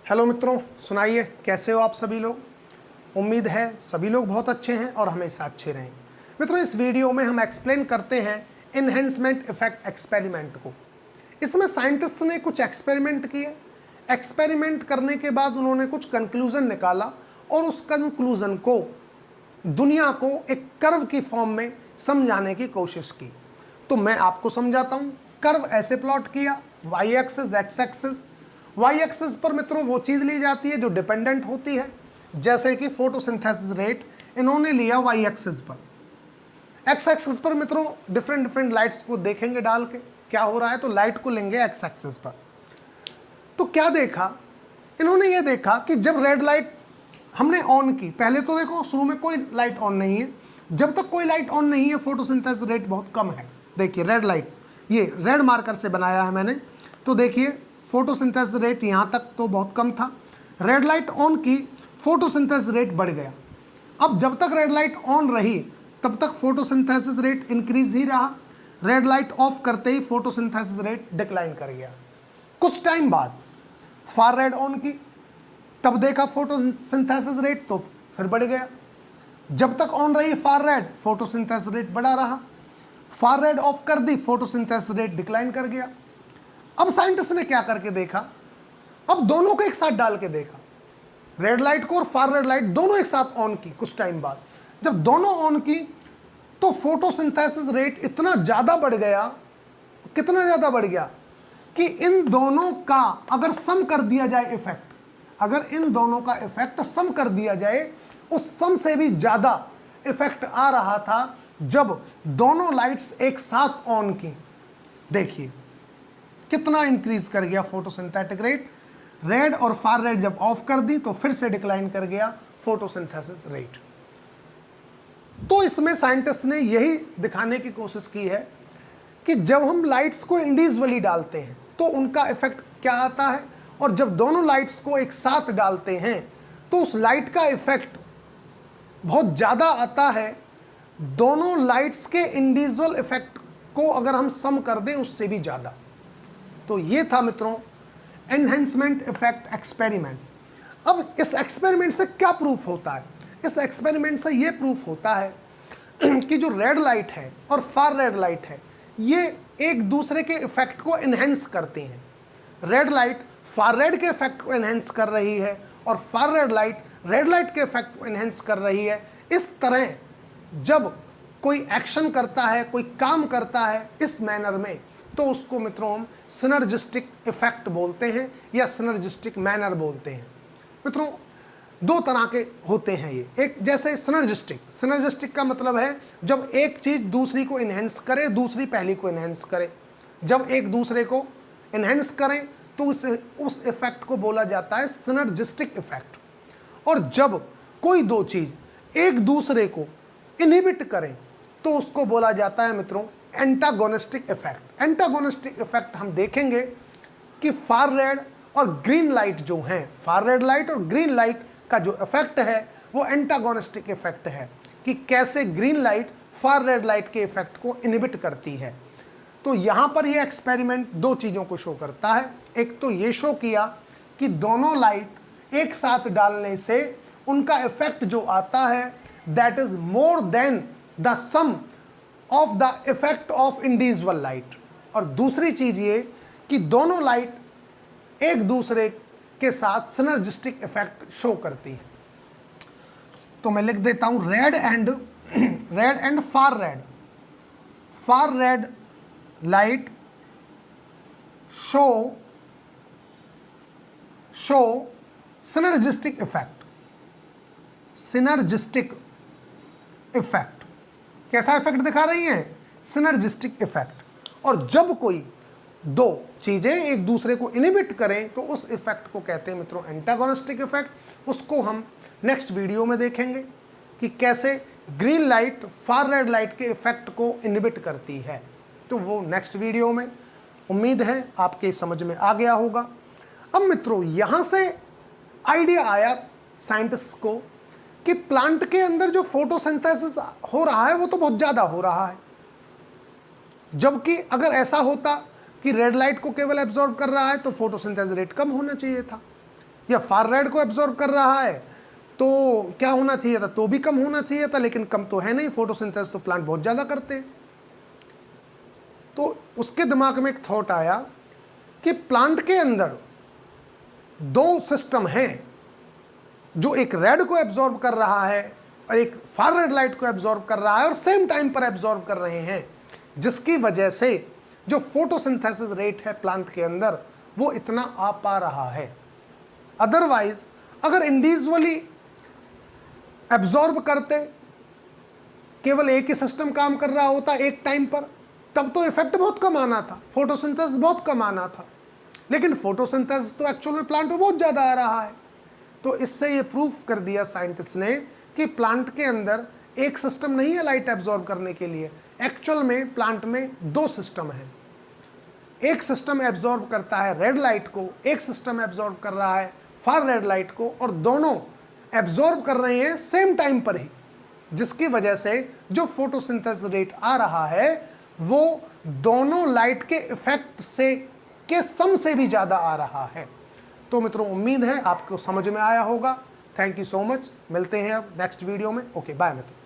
Hello मित्रों, सुनाइए कैसे हो आप सभी लोग। उम्मीद है सभी लोग बहुत अच्छे हैं और हमेशा अच्छे रहें। मित्रों, इस वीडियो में हम एक्सप्लेन करते हैं इन्हेंसमेंट इफेक्ट एक्सपेरिमेंट को। इसमें साइंटिस्ट ने कुछ एक्सपेरिमेंट किए। एक्सपेरिमेंट करने के बाद उन्होंने कुछ कंक्लूजन निकाला और उस कंक्लूजन को दुनिया को एक कर्व की फॉर्म में समझाने की कोशिश की। तो मैं आपको समझाता हूँ। कर्व ऐसे प्लॉट किया, Y axis, X axis. Y axis पर मित्रों वो चीज़ ली जाती है जो डिपेंडेंट होती है, जैसे कि फोटोसिंथेसिस रेट इन्होंने लिया वाई एक्सिस पर। एक्स एक्सिस पर मित्रों डिफरेंट लाइट्स को देखेंगे डाल के क्या हो रहा है, तो लाइट को लेंगे एक्स एक्सिस पर। तो क्या देखा इन्होंने, ये देखा कि जब रेड लाइट हमने ऑन की, पहले तो देखो शुरू में कोई लाइट ऑन नहीं है। जब तक कोई लाइट ऑन नहीं है फोटोसिंथेसिस रेट बहुत कम है। देखिए रेड लाइट, ये रेड मार्कर से बनाया है मैंने, तो देखिए फोटोसिंथेसिस रेट यहाँ तक तो बहुत कम था। रेड लाइट ऑन की, फोटोसिंथेसिस रेट बढ़ गया। अब जब तक रेड लाइट ऑन रही तब तक फोटोसिंथेसिस रेट इंक्रीज ही रहा। रेड लाइट ऑफ करते ही फोटोसिंथेसिस रेट डिक्लाइन कर गया। कुछ टाइम बाद फार रेड ऑन की, तब देखा फोटोसिंथेसिस रेट तो फिर बढ़ गया। जब तक ऑन रही फार रेड, फोटोसिंथेसिस रेट बढ़ा रहा। फार रेड ऑफ कर दी, फोटोसिंथेसिस रेट डिक्लाइन कर गया। अब साइंटिस्ट ने क्या करके देखा, अब दोनों को एक साथ डाल के देखा, रेड लाइट को और फार रेड लाइट दोनों एक साथ ऑन की। कुछ टाइम बाद जब दोनों ऑन की तो फोटोसिंथेसिस रेट इतना ज़्यादा बढ़ गया, कितना ज़्यादा बढ़ गया कि इन दोनों का अगर सम कर दिया जाए इफेक्ट, अगर इन दोनों का इफेक्ट सम कर दिया जाए, उस सम से भी ज़्यादा इफेक्ट आ रहा था जब दोनों लाइट्स एक साथ ऑन की। देखिए कितना इंक्रीज कर गया फोटोसिंथेटिक रेट। रेड और फार रेड जब ऑफ कर दी तो फिर से डिक्लाइन कर गया फोटोसिंथेसिस रेट। तो इसमें साइंटिस्ट ने यही दिखाने की कोशिश की है कि जब हम लाइट्स को इंडिविजुअली डालते हैं तो उनका इफेक्ट क्या आता है, और जब दोनों लाइट्स को एक साथ डालते हैं तो उस लाइट का इफेक्ट बहुत ज़्यादा आता है। दोनों लाइट्स के इंडिविजुअल इफेक्ट को अगर हम सम कर दें उससे भी ज़्यादा। तो ये था मित्रों एनहेंसमेंट इफेक्ट एक्सपेरिमेंट। अब इस एक्सपेरिमेंट से क्या प्रूफ होता है, इस एक्सपेरिमेंट से ये प्रूफ होता है कि जो रेड लाइट है और फार रेड लाइट है ये एक दूसरे के इफेक्ट को एनहेंस करते हैं। रेड लाइट फार रेड के इफेक्ट को एनहेंस कर रही है और फार रेड लाइट के इफेक्ट को एनहेंस कर रही है। इस तरह जब कोई एक्शन करता है, कोई काम करता है इस मैनर में, तो उसको मित्रों हम सिनर्जिस्टिक इफेक्ट बोलते हैं या सिनर्जिस्टिक मैनर बोलते हैं। मित्रों दो तरह के होते हैं ये। एक जैसे सिनर्जिस्टिक का मतलब है जब एक चीज़ दूसरी को इन्हेंस करे, दूसरी पहली को इन्हेंस करे। जब एक दूसरे को इन्हेंस करें तो उस इफेक्ट को बोला जाता है सिनर्जिस्टिक इफेक्ट। और जब कोई दो चीज़ एक दूसरे को इनहिबिट करें तो उसको बोला जाता है मित्रों एंटागोनिस्टिक इफेक्ट। एंटागोनिस्टिक इफेक्ट हम देखेंगे कि फार रेड और ग्रीन लाइट जो हैं, फार रेड लाइट और ग्रीन लाइट का जो इफेक्ट है वो एंटागोनिस्टिक इफेक्ट है कि कैसे green light far red light के इफेक्ट को इनहिबिट करती है। तो यहाँ पर ये एक्सपेरिमेंट दो चीज़ों को शो करता है। एक तो ये शो किया कि दोनों लाइट एक साथ डालने से उनका इफेक्ट जो आता है that is more than the sum of the effect of individual light. और दूसरी चीज ये कि दोनों लाइट एक दूसरे के साथ सिनर्जिस्टिक इफेक्ट शो करती है। तो मैं लिख देता हूं red and far red light show synergistic effect. कैसा इफेक्ट दिखा रही हैं? Synergistic effect. और जब कोई दो चीजें एक दूसरे को इनहिबिट करें तो उस इफेक्ट को कहते हैं मित्रों एंटागोनिस्टिक इफेक्ट। उसको हम नेक्स्ट वीडियो में देखेंगे कि कैसे green light far red light के इफेक्ट को इनहिबिट करती है। तो वो नेक्स्ट वीडियो में, उम्मीद है आपके समझ में आ गया होगा। अब मित्रों यहां से आइडिया आया साइंटिस्ट को कि प्लांट के अंदर जो फोटोसिंथेसिस हो रहा है वो तो बहुत ज़्यादा हो रहा है, जबकि अगर ऐसा होता कि रेड लाइट को केवल एब्जॉर्ब कर रहा है तो फोटोसिंथेसिस रेट कम होना चाहिए था। या फार रेड को एब्जॉर्ब कर रहा है, तो क्या होना चाहिए था, तो भी कम होना चाहिए था, लेकिन कम तो है नहीं, फोटोसिंथेसिस तो प्लांट बहुत ज़्यादा करते हैं। तो उसके दिमाग में एक थॉट आया कि प्लांट के अंदर दो सिस्टम हैं, जो एक रेड को एब्जॉर्ब कर रहा है और एक फार रेड लाइट को एब्जॉर्ब कर रहा है और सेम टाइम पर एब्जॉर्ब कर रहे हैं, जिसकी वजह से जो फोटोसिंथेसिस रेट है प्लांट के अंदर वो इतना आ पा रहा है। अदरवाइज अगर इंडिविजुअली एब्जॉर्ब करते, केवल एक ही सिस्टम काम कर रहा होता एक टाइम पर, तब तो इफेक्ट बहुत कम आना था, फोटोसिंथेसिस बहुत कम आना था। लेकिन फोटोसिंथेसिस तो एक्चुअल में प्लांट में बहुत ज़्यादा आ रहा है। तो इससे ये प्रूफ कर दिया साइंटिस्ट ने कि प्लांट के अंदर एक सिस्टम नहीं है लाइट एब्जॉर्ब करने के लिए, एक्चुअल में प्लांट में दो सिस्टम है। एक सिस्टम एब्जॉर्ब करता है रेड लाइट को, एक सिस्टम एब्जॉर्ब कर रहा है फार रेड लाइट को, और दोनों एब्जॉर्ब कर रहे हैं सेम टाइम पर ही, जिसकी वजह से जो फोटोसिंथेसिस रेट आ रहा है वो दोनों लाइट के इफेक्ट से के सम से भी ज़्यादा आ रहा है। तो मित्रों, उम्मीद है आपको समझ में आया होगा। Thank you so much. मिलते हैं अब नेक्स्ट वीडियो में। ओके, बाय मित्रों।